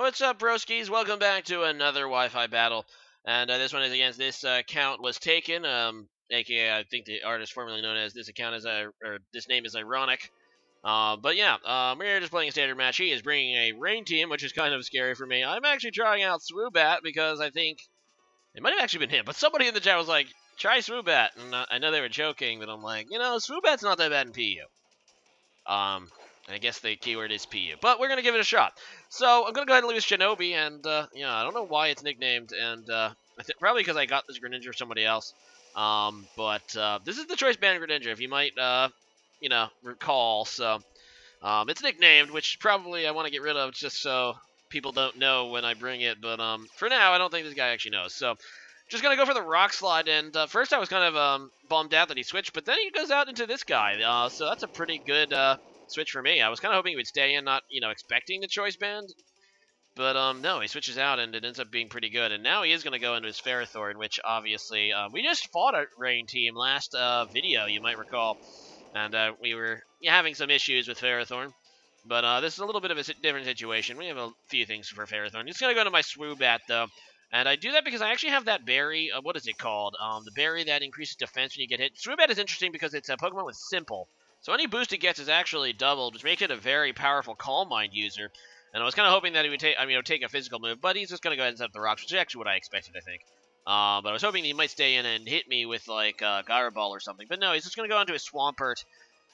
What's up, broskies? Welcome back to another Wi-Fi battle, and this one is against this account was taken, aka I think the artist formerly known as this account is or this name is ironic. But yeah, we're just playing a standard match. He is bringing a rain team, which is kind of scary for me. I'm actually trying out Swoobat because I think it might have actually been him, but somebody in the chat was like, "Try Swoobat," and I know they were joking, but I'm like, Swoobat's not that bad in PU. I guess the keyword is PU, but we're gonna give it a shot. So I'm gonna go ahead and lose Shinobi, and I don't know why it's nicknamed, and probably because I got this Greninja from somebody else. But this is the choice band Greninja, if you might recall. So it's nicknamed, which probably I want to get rid of just so people don't know when I bring it. But for now, I don't think this guy actually knows. So just gonna go for the Rock Slide, and first I was kind of bummed out that he switched, but then he goes out into this guy. So that's a pretty good switch for me. I was kind of hoping he would stay in, not expecting the choice band, but no, he switches out, and it ends up being pretty good. And now he is gonna go into his Ferrothorn, which obviously we just fought a rain team last video, you might recall, and we were having some issues with Ferrothorn. But this is a little bit of a different situation. We have a few things for Ferrothorn. Just gonna go to my Swoobat though. And I do that because I actually have that berry. What is it called? The berry that increases defense when you get hit. Swoobat is interesting because it's a Pokemon with Simple. So any boost it gets is actually doubled, which makes it a very powerful Calm Mind user. And I was kind of hoping that he would take a physical move, but he's just going to go ahead and set up the rocks, which is actually what I expected, I think. But I was hoping he might stay in and hit me with, like, Gyro Ball or something. But no, he's just going to go into a Swampert.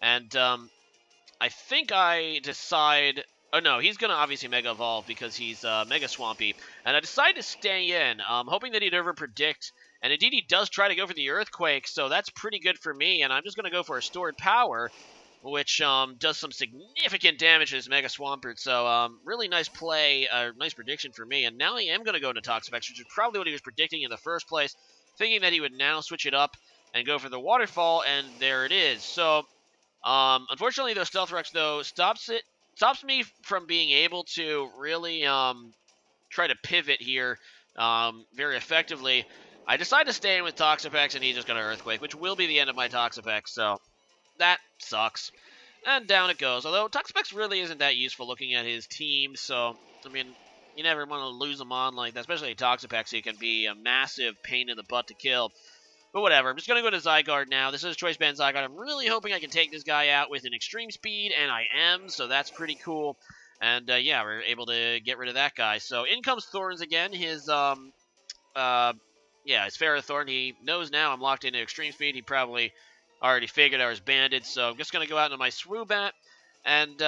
And I think I decide... Oh, no, he's going to obviously Mega Evolve because he's Mega Swampy. And I decide to stay in, hoping that he'd over-predict. And indeed, he does try to go for the Earthquake, so that's pretty good for me. And I'm just going to go for a Stored Power, which does some significant damage to this Mega Swampert. So really nice play, nice prediction for me. And now I am going to go into Toxapex, which is probably what he was predicting in the first place, thinking that he would now switch it up and go for the Waterfall, and there it is. So unfortunately, those Stealth Rocks, though, stops me from being able to really try to pivot here very effectively. I decide to stay in with Toxapex, and he's just going to Earthquake, which will be the end of my Toxapex, so that sucks. And down it goes, although Toxapex really isn't that useful looking at his team, so, I mean, you never want to lose him on like that, especially Toxapex, he can be a massive pain in the butt to kill. But whatever, I'm just going to go to Zygarde now. This is Choice Band Zygarde. I'm really hoping I can take this guy out with an extreme speed, and I am, so that's pretty cool. And, yeah, we're able to get rid of that guy. So in comes Thorns again. His, his Ferrothorn. He knows now I'm locked into extreme speed. He probably already figured I was banded, so I'm just going to go out into my Swoobat. And,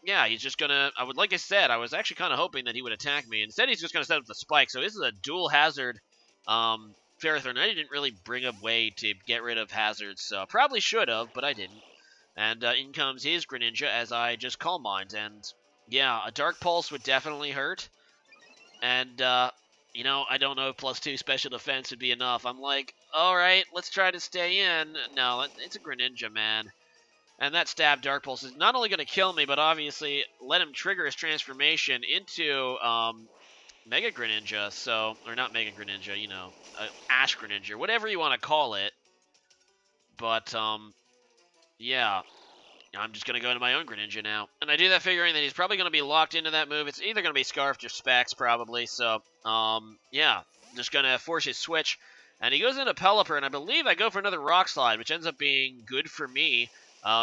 yeah, he's just going to... like I said, I was actually kind of hoping that he would attack me. Instead, he's just going to set up the Spike. So this is a dual hazard, Ferrothorn. I didn't really bring a way to get rid of hazards, so probably should have, but I didn't. And in comes his Greninja as I just Calm Mind. And yeah, a Dark Pulse would definitely hurt. And, I don't know if +2 special defense would be enough. I'm like, alright, let's try to stay in. No, it's a Greninja, man. And that stab Dark Pulse is not only going to kill me, but obviously let him trigger his transformation into, Mega Greninja, so, or not Mega Greninja, Ash Greninja, whatever you want to call it. But, yeah, I'm just going to go into my own Greninja now. And I do that figuring that he's probably going to be locked into that move. It's either going to be Scarfed or Specs, probably, so, yeah, just going to force his switch. And he goes into Pelipper, and I believe I go for another Rock Slide, which ends up being good for me.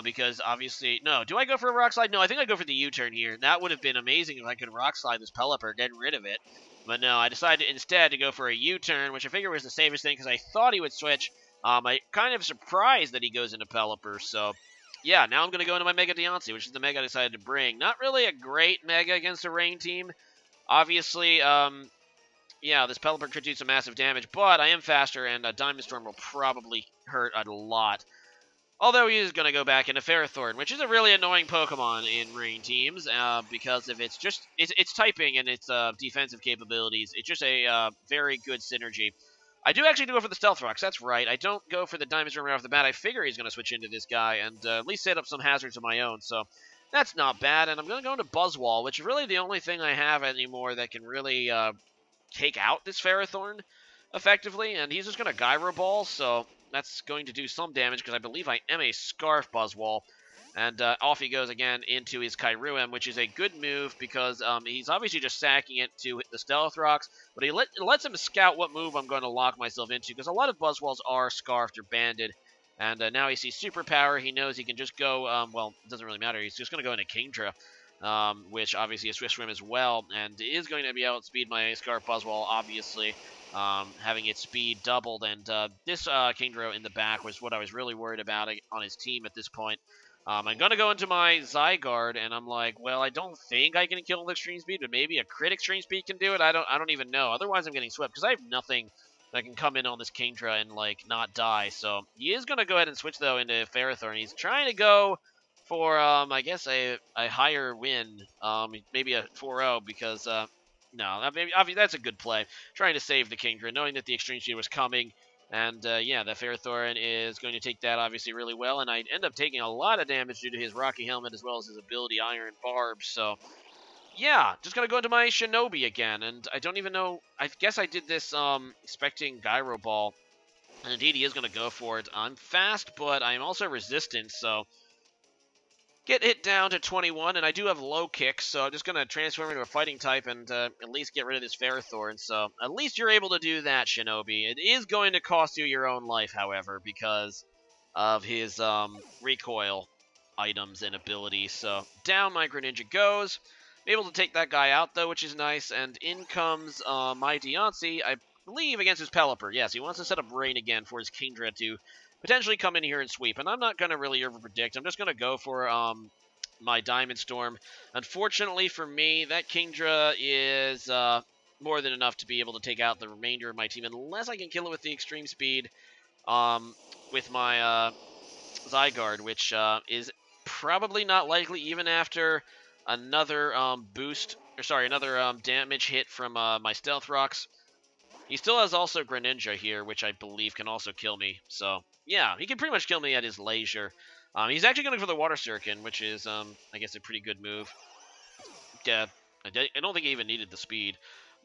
Because obviously, no, do I go for a Rock Slide? No, I think I go for the U-turn here. That would have been amazing if I could Rock Slide this Pelipper, getting rid of it. But no, I decided instead to go for a U-turn, which I figured was the safest thing because I thought he would switch. I kind of surprised that he goes into Pelipper, so yeah, now I'm going to go into my Mega Deontay, which is the Mega I decided to bring. Not really a great Mega against a Rain team. Obviously, yeah, this Pelipper could do some massive damage, but I am faster, and a Diamond Storm will probably hurt a lot. Although he is going to go back into Ferrothorn, which is a really annoying Pokemon in Rain teams, because of its typing and its defensive capabilities. It's just a very good synergy. I do actually go for the Stealth Rocks, that's right. I don't go for the Diamond Storm right off the bat. I figure he's going to switch into this guy and at least set up some hazards of my own, so that's not bad. And I'm going to go into Buzzwole, which is really the only thing I have anymore that can really take out this Ferrothorn effectively. And he's just going to Gyro Ball, so that's going to do some damage because I believe I am a Scarf Buzzwole. And off he goes again into his Kyruem, which is a good move because he's obviously just sacking it to hit the Stealth Rocks, but it lets him scout what move I'm going to lock myself into, because a lot of Buzzwalls are Scarfed or Banded. And now he sees Superpower. He knows he can just go, well, it doesn't really matter. He's just going to go into Kingdra, which obviously is Swift Swim as well, and is going to be outspeed my Scarf Buzzwall, obviously, having its speed doubled. And this Kingdra in the back was what I was really worried about on his team at this point. I'm going to go into my Zygarde, and I'm like, well, I don't think I can kill with Extreme Speed, but maybe a crit Extreme Speed can do it. I don't even know. Otherwise, I'm getting swept, because I have nothing that can come in on this Kingdra and, like, not die. So he is going to go ahead and switch, though, into Ferrothorn. He's trying to go for, I guess, a higher win, maybe a 4-0, because, no, maybe, obviously, that's a good play. Trying to save the Kingdra, knowing that the Extreme Speed was coming. And, yeah, the Ferrothorn is going to take that, obviously, really well. And I end up taking a lot of damage due to his Rocky Helmet as well as his ability Iron Barb. So, yeah, just going to go into my Shinobi again. And I don't even know. I guess I did this expecting Gyro Ball. And indeed, he is going to go for it. I'm fast, but I'm also resistant. So, get hit down to 21, and I do have low kicks, so I'm just going to transform into a fighting type and at least get rid of this Ferrothorn. So at least you're able to do that, Shinobi. It is going to cost you your own life, however, because of his recoil items and abilities. So down my Greninja goes. I'm able to take that guy out, though, which is nice. And in comes my Deontay, I believe, against his Pelipper. Yes, he wants to set up Rain again for his Kingdra to potentially come in here and sweep. And I'm not going to really over-predict. I'm just going to go for my Diamond Storm. Unfortunately for me, that Kingdra is more than enough to be able to take out the remainder of my team, unless I can kill it with the Extreme Speed with my Zygarde, which is probably not likely even after another another damage hit from my Stealth Rocks. He still has also Greninja here, which I believe can also kill me. So, yeah, he can pretty much kill me at his leisure. He's actually going for the Water Circuit, which is, I guess, a pretty good move. Yeah, I don't think he even needed the speed.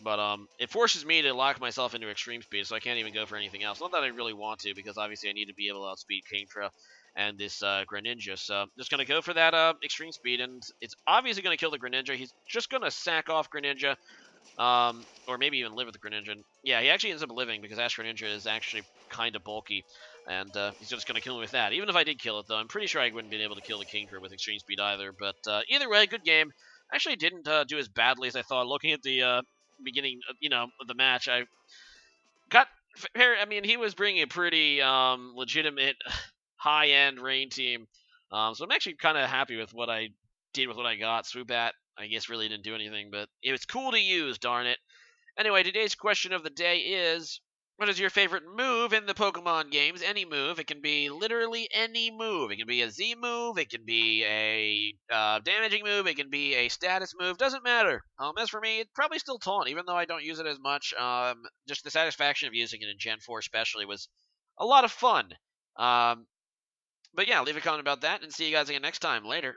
But it forces me to lock myself into Extreme Speed, so I can't even go for anything else. Not that I really want to, because obviously I need to be able to outspeed Kingdra and this Greninja. So I'm just going to go for that Extreme Speed, and it's obviously going to kill the Greninja. He's just going to sack off Greninja. Or maybe even live with the Greninja. Yeah, he actually ends up living because Ash Greninja is actually kind of bulky, and he's just going to kill me with that. Even if I did kill it, though, I'm pretty sure I wouldn't be able to kill the Kingdra with Extreme Speed either. But either way, good game. Actually didn't do as badly as I thought. Looking at the beginning, of the match, I got. I mean, he was bringing a pretty legitimate high-end Rain team, so I'm actually kind of happy with what I did with what I got. Swoobat, I guess, really didn't do anything, but it was cool to use, darn it. Anyway, today's question of the day is, what is your favorite move in the Pokemon games? Any move. It can be literally any move. It can be a Z move. It can be a damaging move. It can be a status move. Doesn't matter. As for me, it's probably still Taunt, even though I don't use it as much. Just the satisfaction of using it in Gen 4 especially was a lot of fun. But yeah, leave a comment about that, and see you guys again next time. Later.